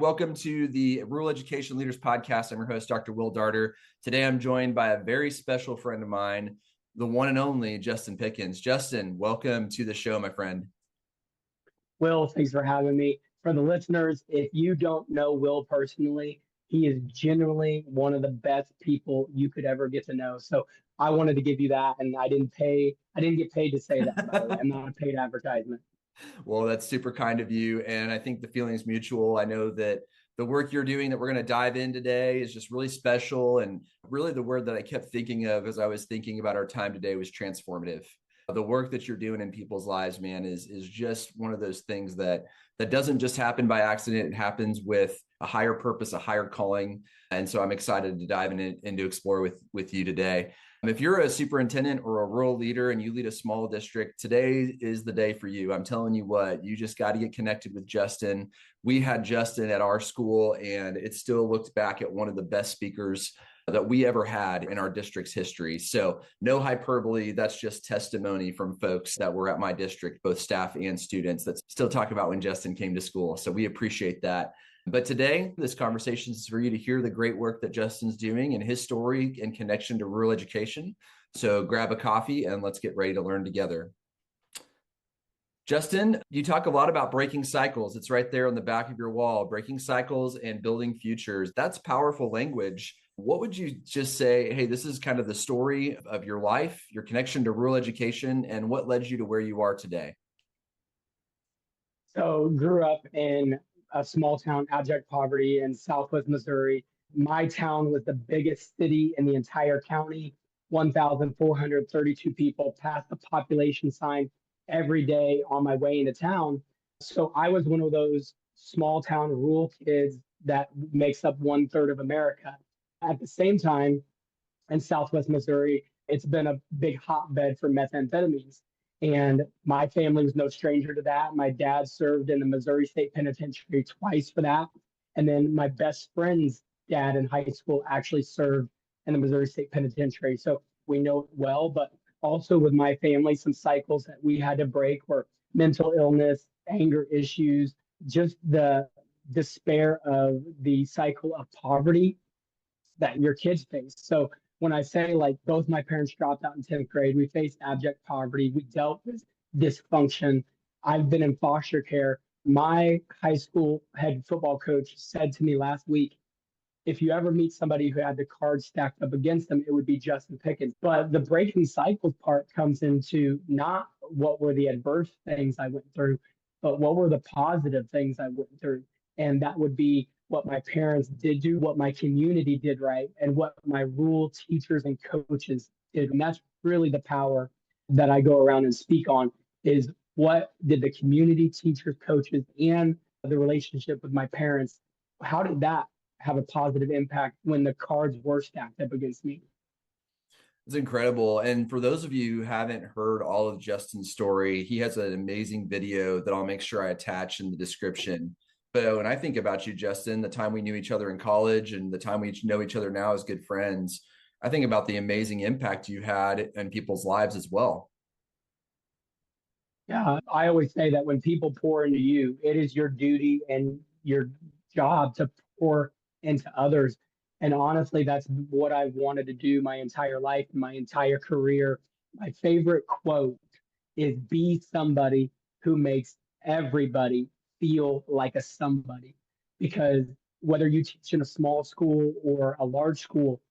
welcome to the Rural Education Leaders Podcast. I'm your host, Dr. Will Darter. Today, I'm joined by a very special friend of mine, the one and only Justin Pickens. Justin, welcome to the show, my friend. Will, thanks for having me. For the listeners, if you don't know Will personally, he is genuinely one of the best people you could ever get to know. So I wanted to give you that, and I didn't get paid to say that, by the way. I'm not a paid advertisement. Well, that's super kind of you. And I think the feeling is mutual. I know that the work you're doing that we're going to dive in today is just really special. And really the word that I kept thinking of as I was thinking about our time today was transformative. The work that you're doing in people's lives, man, is just one of those things that doesn't just happen by accident. It happens with a higher purpose, a higher calling. And so I'm excited to dive in and to explore with you today. If you're a superintendent or a rural leader and you lead a small district, today is the day for you. I'm telling you what, you just got to get connected with Justin. We had Justin at our school, and it still looked back at one of the best speakers that we ever had in our district's history. So no hyperbole, that's just testimony from folks that were at my district, both staff and students, that still talk about when Justin came to school. So we appreciate that. But today, this conversation is for you to hear the great work that Justin's doing and his story and connection to rural education. So grab a coffee and let's get ready to learn together. Justin, you talk a lot about breaking cycles. It's right there on the back of your wall, breaking cycles and building futures. That's powerful language. What would you just say, hey, this is kind of the story of your life, your connection to rural education, and what led you to where you are today? So grew up in a small town, abject poverty in Southwest Missouri. My town was the biggest city in the entire county, 1,432 people, passed the population sign every day on my way into town. So I was one of those small town rural kids that makes up 1/3 of America. At the same time, in Southwest Missouri, it's been a big hotbed for methamphetamines. And my family was no stranger to that. My dad served in the Missouri State Penitentiary twice for that. And then my best friend's dad in high school actually served in the Missouri State Penitentiary. So we know it well, but also with my family, some cycles that we had to break were mental illness, anger issues, just the despair of the cycle of poverty that your kids face. So when I say like both my parents dropped out in 10th grade, we faced abject poverty, we dealt with dysfunction. I've been in foster care. My high school head football coach said to me last week, if you ever meet somebody who had the cards stacked up against them, it would be Justin Pickens. But the breaking cycles part comes into not what were the adverse things I went through, but what were the positive things I went through. And that would be what my parents did do, what my community did right, and what my rural teachers and coaches did. And that's really the power that I go around and speak on is what did the community, teachers, coaches, and the relationship with my parents, how did that have a positive impact when the cards were stacked up against me? It's incredible. And for those of you who haven't heard all of Justin's story, he has an amazing video that I'll make sure I attach in the description. But when I think about you, Justin, the time we knew each other in college and the time we know each other now as good friends, I think about the amazing impact you had in people's lives as well. Yeah, I always say that when people pour into you, it is your duty and your job to pour into others. And honestly, that's what I wanted to do my entire life, my entire career. My favorite quote is be somebody who makes everybody feel like a somebody. Because whether you teach in a small school or a large school,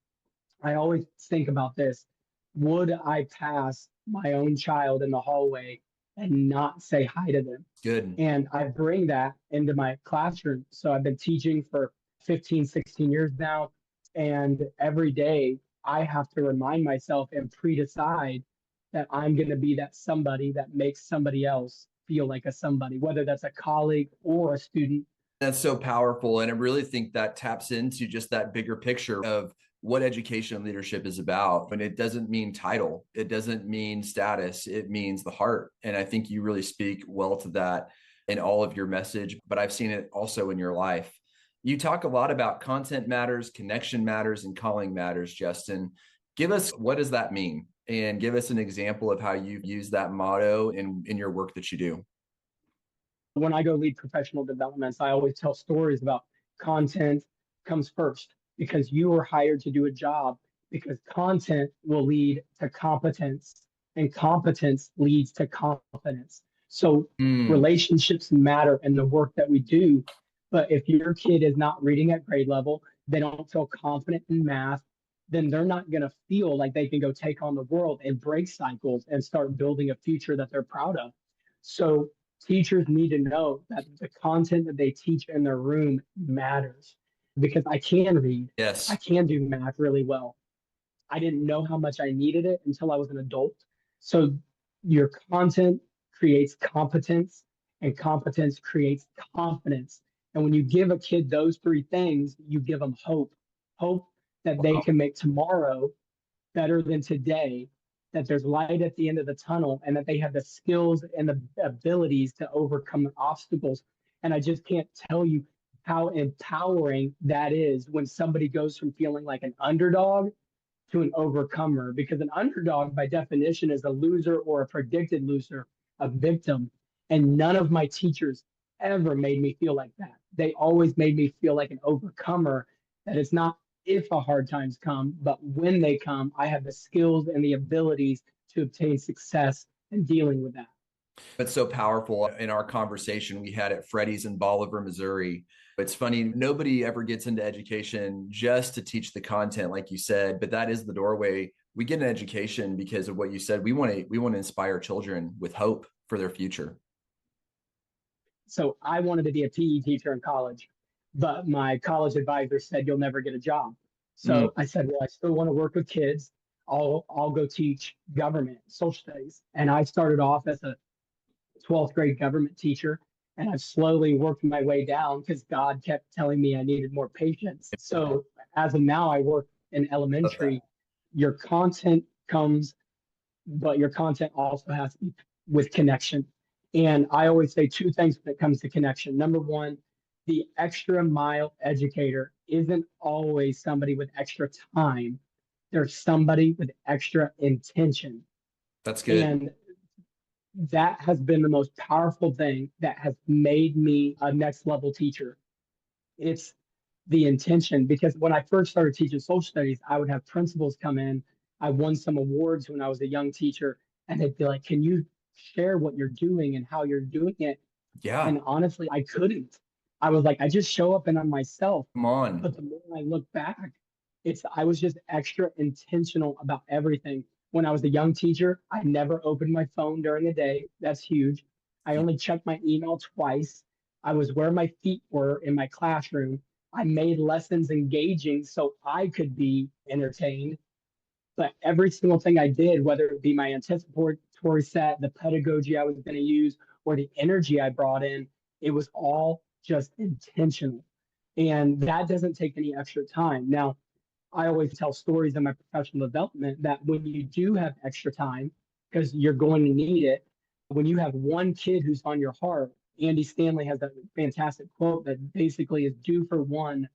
I always think about this. Would I pass my own child in the hallway and not say hi to them? Good. And I bring that into my classroom. So I've been teaching for 15, 16 years now. And every day I have to remind myself and pre-decide that I'm going to be that somebody that makes somebody else feel like a somebody, whether that's a colleague or a student. That's so powerful. And I really think that taps into just that bigger picture of what education and leadership is about. And it doesn't mean title, it doesn't mean status, it means the heart. And I think you really speak well to that in all of your message, but I've seen it also in your life. You talk a lot about content matters, connection matters, and calling matters, Justin. Give us, what does that mean? And give us an example of how you've used that motto in your work that you do. When I go lead professional developments, I always tell stories about content comes first because you were hired to do a job, because content will lead to competence and competence leads to confidence. So Mm, relationships matter in the work that we do. But if your kid is not reading at grade level, they don't feel confident in math, then they're not going to feel like they can go take on the world and break cycles and start building a future that they're proud of. So teachers need to know that the content that they teach in their room matters, because I can read, I yes. can do math really well. I didn't know how much I needed it until I was an adult. So your content creates competence, and competence creates confidence. And when you give a kid those three things, you give them hope, hope that they Wow. can make tomorrow better than today, that there's light at the end of the tunnel, and that they have the skills and the abilities to overcome obstacles. And I just can't tell you how empowering that is when somebody goes from feeling like an underdog to an overcomer, because an underdog by definition is a loser or a predicted loser, a victim. And none of my teachers ever made me feel like that. They always made me feel like an overcomer, that it's not if a hard times come, but when they come, I have the skills and the abilities to obtain success in dealing with that. It's so powerful. In our conversation we had at Freddie's in Bolivar, Missouri, it's funny, nobody ever gets into education just to teach the content, like you said, but that is the doorway. We get an education because of what you said. We want to inspire children with hope for their future. So I wanted to be a PE teacher in college, but my college advisor said you'll never get a job. Mm, So I said, well, I still want to work with kids. I'll go teach government, social studies. And I started off as a 12th grade government teacher, and I've slowly worked my way down because God kept telling me I needed more patience. So as of now, I work in love that. elementary. Your content comes, but your content also has to be with connection. And I always say two things when it comes to connection. Number one, the extra mile educator isn't always somebody with extra time. There's somebody with extra intention. That's good. And that has been the most powerful thing that has made me a next level teacher. It's the intention, because when I first started teaching social studies, I would have principals come in. I won some awards when I was a young teacher, and they'd be like, "Can you share what you're doing and how you're doing it?" Yeah. And honestly, I couldn't. I was like, I just show up and I'm myself. Come on. But the more I look back, I was just extra intentional about everything. When I was a young teacher, I never opened my phone during the day. That's huge. I only checked my email twice. I was where my feet were in my classroom. I made lessons engaging so I could be entertained. But every single thing I did, whether it be my anticipatory set, the pedagogy I was going to use, or the energy I brought in, it was all just intentional. And that doesn't take any extra time. Now, I always tell stories in my professional development that when you do have extra time, because you're going to need it, when you have one kid who's on your heart, Andy Stanley has a fantastic quote that basically is do for one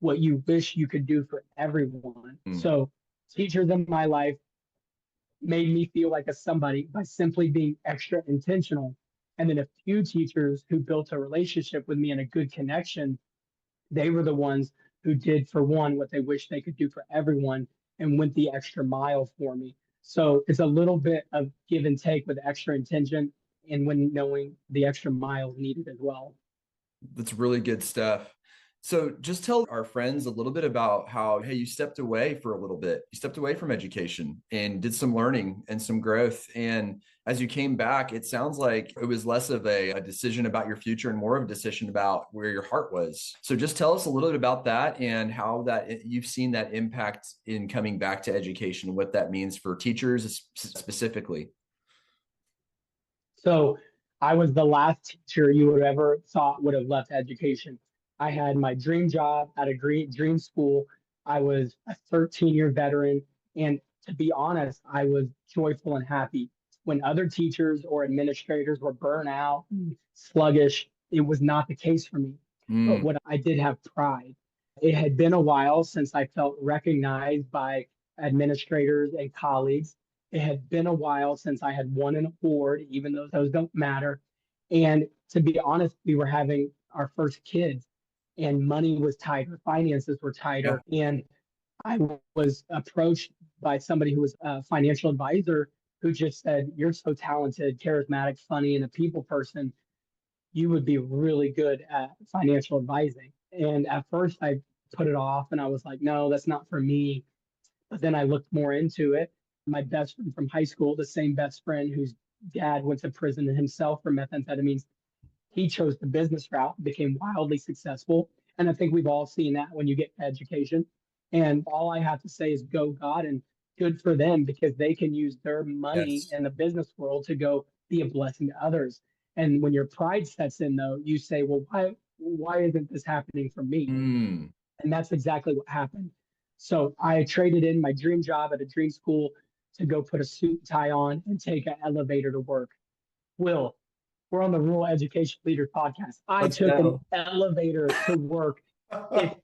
what you wish you could do for everyone. Mm. So teachers in my life made me feel like a somebody by simply being extra intentional. And then a few teachers who built a relationship with me and a good connection, they were the ones who did for one what they wish they could do for everyone and went the extra mile for me. So it's a little bit of give and take with extra intention and when knowing the extra miles needed as well. That's really good stuff. So just tell our friends a little bit about how, hey, you stepped away for a little bit. You stepped away from education and did some learning and some growth. And as you came back, it sounds like it was less of a decision about your future and more of a decision about where your heart was. So just tell us a little bit about that and how that you've seen that impact in coming back to education and what that means for teachers specifically. So I was the last teacher you would ever thought would have left education. I had my dream job at a dream school. I was a 13-year veteran. And to be honest, I was joyful and happy. When other teachers or administrators were burnt out, sluggish, it was not the case for me. But Mm, what I did have pride. It had been a while since I felt recognized by administrators and colleagues. It had been a while since I had won an award, even though those don't matter. And to be honest, we were having our first kids. and money was tighter, finances were Yeah. tighter. And I was approached by somebody who was a financial advisor who just said, "You're so talented, charismatic, funny, and a people person. You would be really good at financial advising." And at first, I put it off and I was like, "No, that's not for me." But then I looked more into it. My best friend from high school, the same best friend whose dad went to prison himself for methamphetamines, he chose the business route, became wildly successful. And I think we've all seen that when you get education. And all I have to say is go God, and good for them because they can use their money Yes. in the business world to go be a blessing to others. And when your pride sets in though, you say, well, why isn't this happening for me? Mm. And that's exactly what happened. So I traded in my dream job at a dream school to go put a suit and tie on and take an elevator to work. Will, we're on the Rural Education Leaders podcast. I Let's took an go. elevator to work. If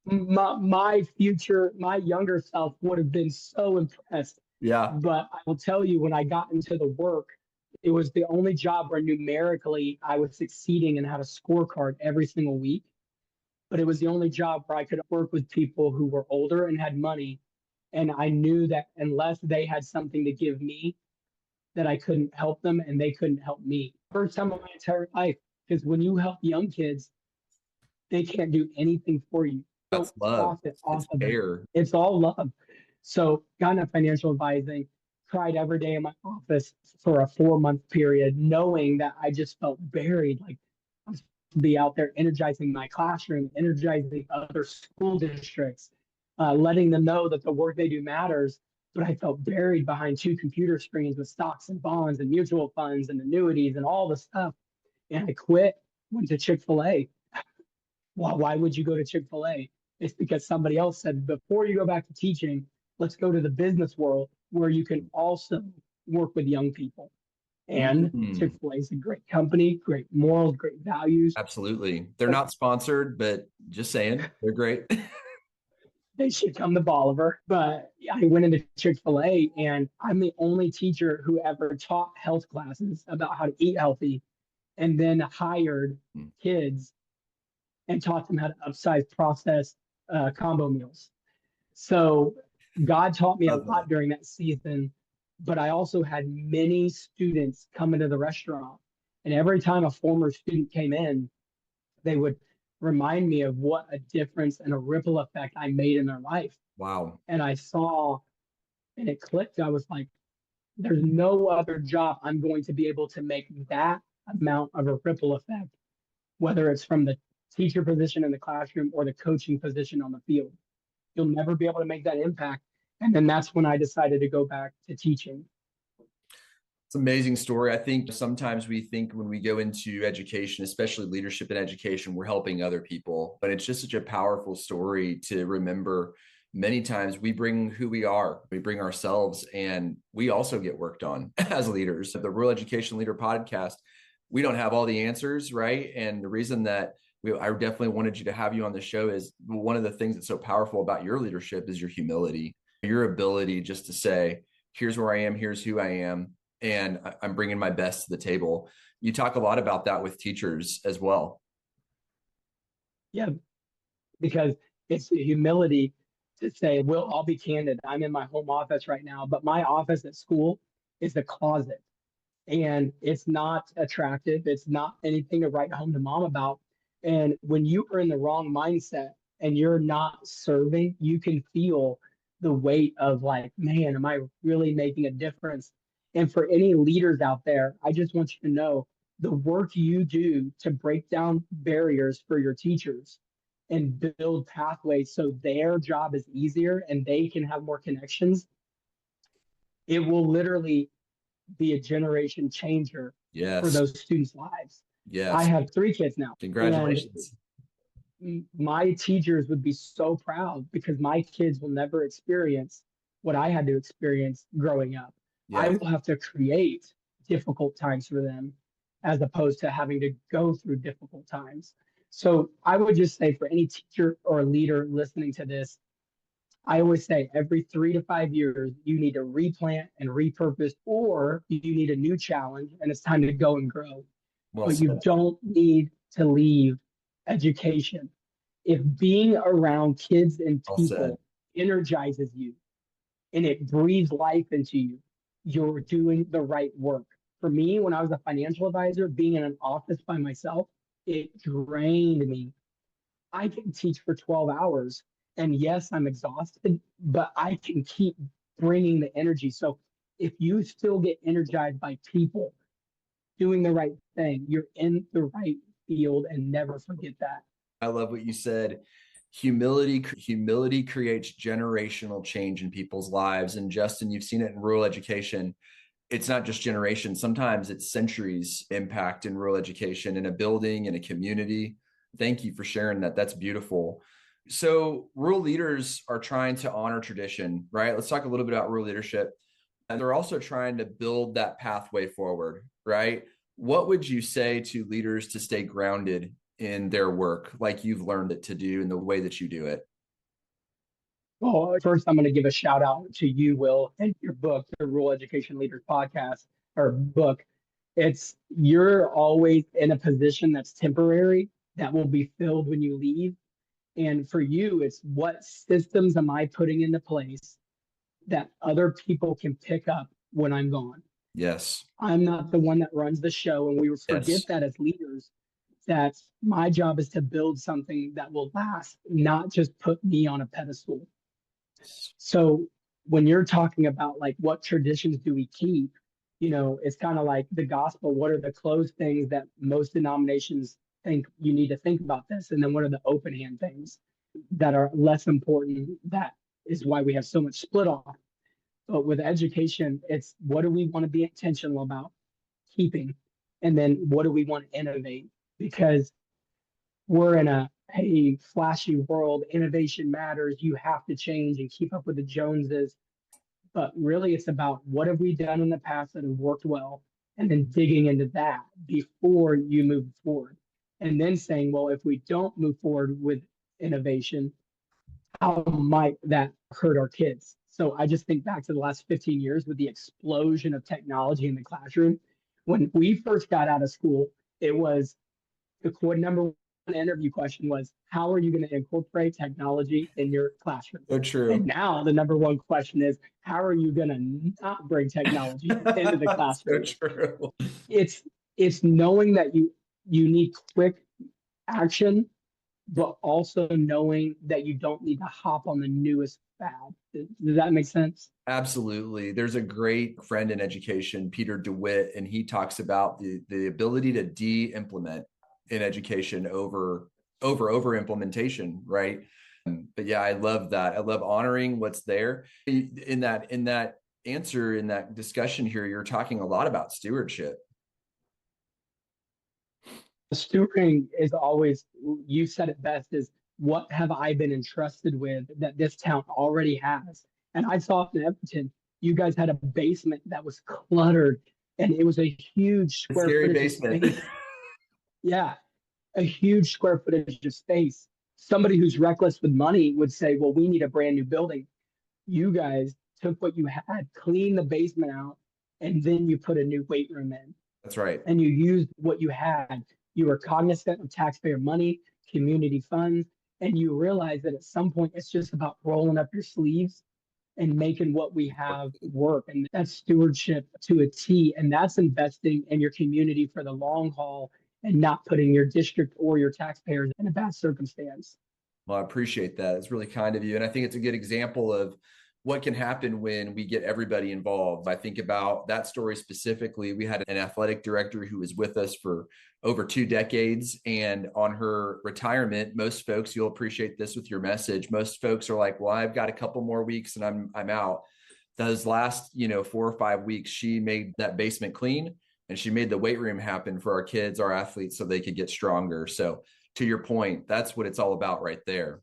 my future, my younger self would have been so impressed. Yeah. But I will tell you, when I got into the work, it was the only job where numerically I was succeeding and had a scorecard every single week. But it was the only job where I could work with people who were older and had money. And I knew that unless they had something to give me, that I couldn't help them and they couldn't help me. First time of my entire life. Because when you help young kids, they can't do anything for you. That's Don't love. profit It's off of it. care. It's all love. So got into financial advising, cried every day in my office for a 4 month period, knowing that I just felt buried. Like I was to be out there energizing my classroom, energizing other school districts, letting them know that the work they do matters. But I felt buried behind two computer screens with stocks and bonds and mutual funds and annuities and all the stuff. And I quit, went to Chick-fil-A. Why would you go to Chick-fil-A? It's because somebody else said, before you go back to teaching, let's go to the business world where you can also work with young people. And Mm. Chick-fil-A is a great company, great morals, great values. Absolutely. They're But not sponsored, but just saying, they're great. they should come to Bolivar. But I went into Chick-fil-A and I'm the only teacher who ever taught health classes about how to eat healthy and then hired kids and taught them how to upsize processed combo meals. So God taught me a Love that. lot during that season, but I also had many students come into the restaurant. And every time a former student came in, they would remind me of what a difference and a ripple effect I made in their life. Wow. And I saw, and it clicked. I was like, there's no other job I'm going to be able to make that amount of a ripple effect, whether it's from the teacher position in the classroom or the coaching position on the field. You'll never be able to make that impact. And then that's when I decided to go back to teaching. It's an amazing story. I think sometimes we think when we go into education, especially leadership in education, we're helping other people, but it's just such a powerful story to remember. Many times we bring who we are, we bring ourselves, and we also get worked on as leaders. The Rural Education Leader podcast, we don't have all the answers, right? And the reason that I definitely wanted you to have you on the show is one of the things that's so powerful about your leadership is your humility, your ability just to say, here's where I am, here's who I am, and I'm bringing my best to the table. You talk a lot about that with teachers as well. Yeah, because it's the humility to say, "Well, I'll be candid. I'm in my home office right now, but my office at school is the closet. And it's not attractive. It's not anything to write home to mom about. And when you are in the wrong mindset and you're not serving, you can feel the weight of like, man, am I really making a difference? And for any leaders out there, I just want you to know the work you do to break down barriers for your teachers and build pathways so their job is easier and they can have more connections, it will literally be a generation changer for Yes. those students' lives. I Yes. have 3 kids now, and Congratulations. my teachers would be so proud because my kids will never experience what I had to experience growing up. I Yes. will have to create difficult times for them as opposed to having to go through difficult times. So I would just say for any teacher or leader listening to this, I always say every 3 to 5 years, you need to replant and repurpose, or you need a new challenge and it's time to go and grow. Well But you said. don't need to leave education. If being around kids and All said. people energizes you and it breathes life into you, you're doing the right work. For me, when I was a financial advisor, being in an office by myself, it drained me. I can teach for 12 hours, and yes, I'm exhausted, but I can keep bringing the energy. So if you still get energized by people doing the right thing, you're in the right field, and never forget that. I love what you said. Humility creates generational change in people's lives. And Justin, you've seen it in rural education. It's not just generations, sometimes it's centuries impact in rural education, in a building, in a community. Thank you for sharing that. That's beautiful. So rural leaders are trying to honor tradition, right? Let's talk a little bit about rural leadership. And they're also trying to build that pathway forward, right? What would you say to leaders to stay grounded in their work, like you've learned it to do in the way that you do it? Well, first, I'm going to give a shout out to you, Will, and your book, the Rural Education Leaders podcast or book. It's you're always in a position that's temporary that will be filled when you leave. And for you, it's what systems am I putting into place that other people can pick up when I'm gone? Yes. I'm not the one that runs the show. And we Yes. forget that as leaders, that my job is to build something that will last, not just put me on a pedestal. So when you're talking about like what traditions do we keep, it's kind of like the gospel. What are the closed things that most denominations think you need to think about this? And then what are the open hand things that are less important? That is why we have so much split off. But with education, it's what do we want to be intentional about keeping? And then what do we want to innovate? Because we're in a hey, flashy world, innovation matters, you have to change and keep up with the Joneses. But really, it's about what have we done in the past that have worked well, and then digging into that before you move forward. And then saying, well, if we don't move forward with innovation, how might that hurt our kids? So I just think back to the last 15 years with the explosion of technology in the classroom. When we first got out of school, it was the number one interview question was, how are you going to incorporate technology in your classroom? So And true. now the number one question is, how are you going to not bring technology into the So classroom? true. It's it's knowing that you need quick action, but also knowing that you don't need to hop on the newest fad. Does that make sense? Absolutely. There's a great friend in education, Peter DeWitt, and he talks about the ability to de-implement in education over implementation, right? But yeah, I love that. I love honoring what's there. In that answer, in that discussion here, you're talking a lot about stewardship. Stewarding is always, you said it best, is what have I been entrusted with that this town already has? And I saw in Edmonton, you guys had a basement that was cluttered and it was a huge A square scary footage of basement. space. Yeah, a huge square footage of space. Somebody who's reckless with money would say, well, we need a brand new building. You guys took what you had, cleaned the basement out, and then you put a new weight room in That's right. and you used what you had. You were cognizant of taxpayer money, community funds, and you realize that at some point it's just about rolling up your sleeves and making what we have work. And that's stewardship to a T. And that's investing in your community for the long haul and not putting your district or your taxpayers in a bad circumstance. Well, I appreciate that. It's really kind of you. And I think it's a good example of what can happen when we get everybody involved. I think about that story specifically. We had an athletic director who was with us for over 2 decades. And on her retirement, most folks, you'll appreciate this with your message. Most folks are like, well, I've got a couple more weeks and I'm out. Those last, 4 or 5 weeks, she made that basement clean and she made the weight room happen for our kids, our athletes, so they could get stronger. So to your point, that's what it's all about right there.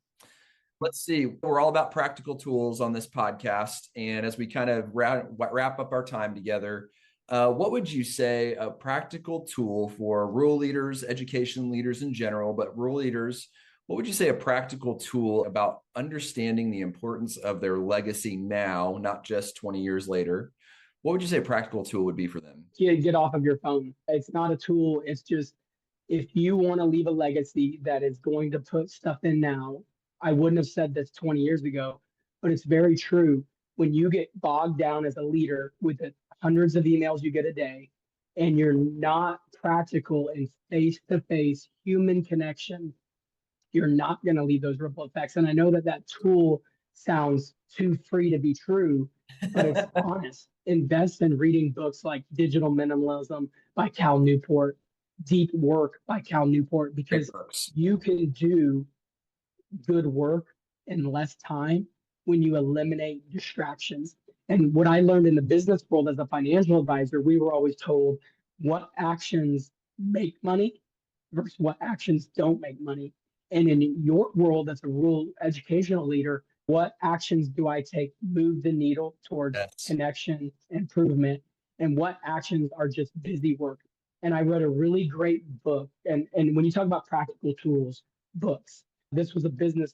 Let's see. We're all about practical tools on this podcast. And as we kind of wrap up our time together, what would you say a practical tool for rural leaders, education leaders in general, but rural leaders, what would you say a practical tool about understanding the importance of their legacy now, not just 20 years later? What would you say a practical tool would be for them? Get off of your phone. It's not a tool. It's just If you want to leave a legacy that is going to put stuff in now, I wouldn't have said this 20 years ago, but it's very true. When you get bogged down as a leader with the hundreds of emails you get a day, and you're not practical in face to face human connection, you're not going to leave those ripple effects. And I know that that tool sounds too free to be true, but it's honest. Invest in reading books like Digital Minimalism by Cal Newport, Deep Work by Cal Newport, Great because books. you can do good work in less time when you eliminate distractions. And what I learned in the business world as a financial advisor, we were always told what actions make money versus what actions don't make money. And in your world as a rural educational leader, what actions do I take move the needle towards Yes. connection, improvement, and what actions are just busy work? And I read a really great book. And when you talk about practical tools, books, this was a business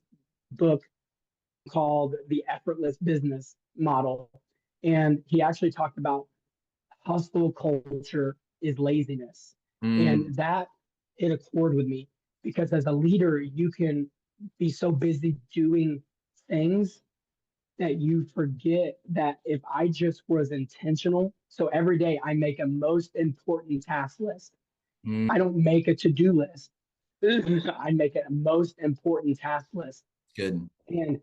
book called The Effortless Business Model. And he actually talked about hustle culture is laziness. Mm, And that hit a chord with me because as a leader, you can be so busy doing things that you forget that if I just was intentional, so every day I make a most important task list. mm, I don't make a to-do list. I make a most important task list. good. And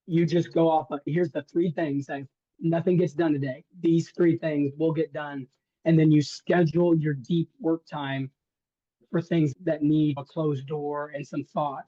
you just go off of here's the three things that nothing gets done today. These three things will get done. And then you schedule your deep work time for things that need a closed door and some thought.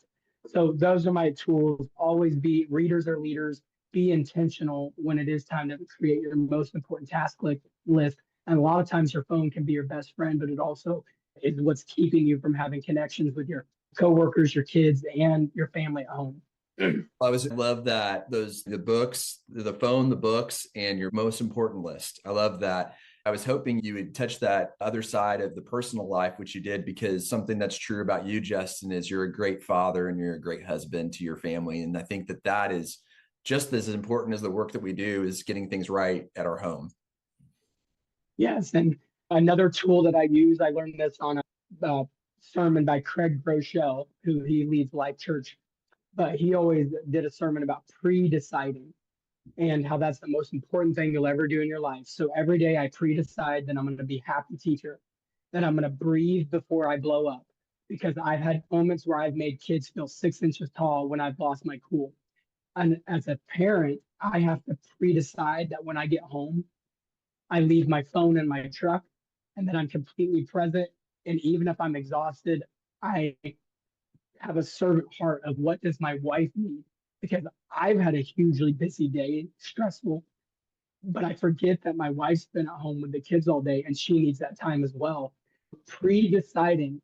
So those are my tools. Always be readers or leaders, be intentional when it is time to create your most important task list. And a lot of times your phone can be your best friend, but it also is what's keeping you from having connections with your coworkers, your kids, and your family at home. I was love that the books, the phone, the books, and your most important list. I love that. I was hoping you would touch that other side of the personal life, which you did, because something that's true about you, Justin, is you're a great father and you're a great husband to your family. And I think that that is just as important as the work that we do is getting things right at our home. Yes, and another tool that I use, I learned this on a sermon by Craig Groeschel, who he leads Life Church, but he always did a sermon about pre-deciding and how that's the most important thing you'll ever do in your life. So every day I pre-decide that I'm going to be a happy teacher, that I'm going to breathe before I blow up, because I've had moments where I've made kids feel 6 inches tall when I've lost my cool. And as a parent, I have to pre-decide that when I get home, I leave my phone in my truck and then I'm completely present. And even if I'm exhausted, I have a servant heart of what does my wife need? Because I've had a hugely busy day, stressful, but I forget that my wife's been at home with the kids all day and she needs that time as well. Pre deciding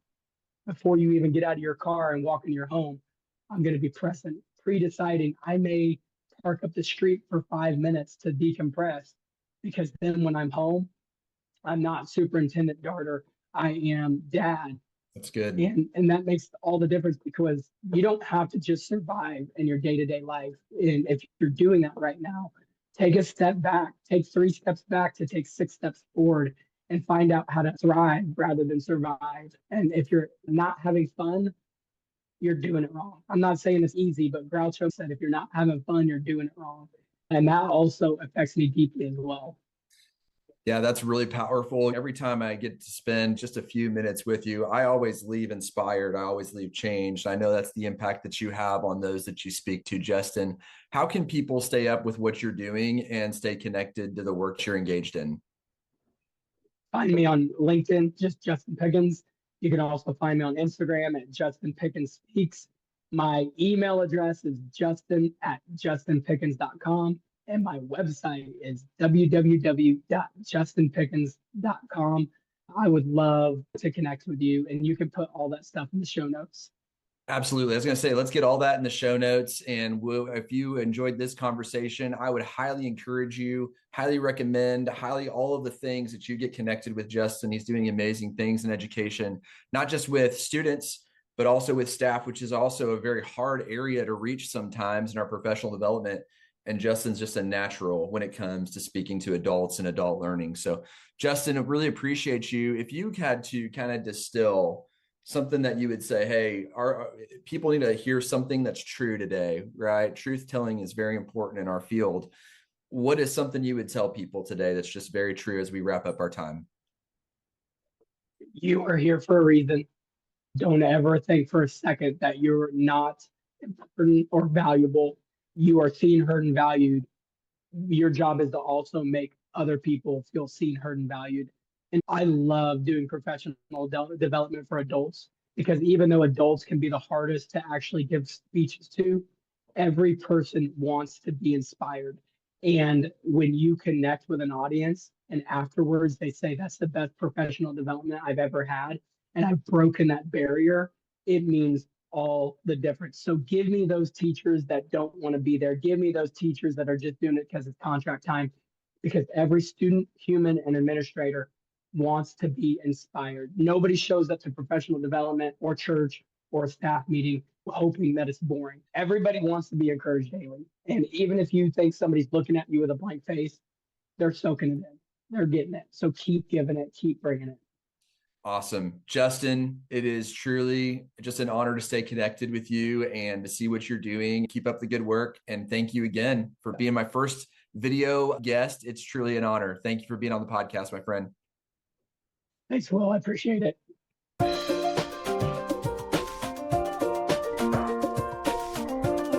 before you even get out of your car and walk in your home, I'm going to be present. Pre deciding, I may park up the street for 5 minutes to decompress because then when I'm home, I'm not superintendent daughter. I am dad. That's good. And that makes all the difference because you don't have to just survive in your day-to-day life. And if you're doing that right now, take a step back, take 3 steps back to take 6 steps forward and find out how to thrive rather than survive. And if you're not having fun, you're doing it wrong. I'm not saying it's easy, but Groucho said if you're not having fun, you're doing it wrong. And that also affects me deeply as well. Yeah, that's really powerful. Every time I get to spend just a few minutes with you, I always leave inspired. I always leave changed. I know that's the impact that you have on those that you speak to, Justin. How can people stay up with what you're doing and stay connected to the work you're engaged in? Find me on LinkedIn, just Justin Pickens. You can also find me on Instagram at Justin Pickens Speaks. My email address is justin@justinpickens.com. And my website is www.justinpickens.com. I would love to connect with you, and you can put all that stuff in the show notes. Absolutely. I was going to say, let's get all that in the show notes. And if you enjoyed this conversation, I would highly encourage you, highly recommend, highly all of the things that you get connected with Justin. He's doing amazing things in education, not just with students, but also with staff, which is also a very hard area to reach sometimes in our professional development. And Justin's just a natural when it comes to speaking to adults and adult learning. So, Justin, I really appreciate you. If you had to kind of distill something that you would say, hey, our people need to hear something that's true today, right? Truth telling is very important in our field. What is something you would tell people today that's just very true as we wrap up our time? You are here for a reason. Don't ever think for a second that you're not important or valuable. You are seen, heard, and valued. Your job is to also make other people feel seen, heard, and valued. And I love doing professional development for adults because even though adults can be the hardest to actually give speeches to, every person wants to be inspired. And when you connect with an audience and afterwards they say, that's the best professional development I've ever had, and I've broken that barrier, it means all the difference. So give me those teachers that don't want to be there. Give me those teachers that are just doing it because it's contract time, because every student, human, and administrator wants to be inspired. Nobody shows up to professional development or church or a staff meeting hoping that it's boring. Everybody wants to be encouraged daily. And even if you think somebody's looking at you with a blank face, they're soaking it in. They're getting it. So keep giving it, keep bringing it. Awesome. Justin, it is truly just an honor to stay connected with you and to see what you're doing. Keep up the good work. And thank you again for being my first video guest. It's truly an honor. Thank you for being on the podcast, my friend. Thanks, Will. I appreciate it.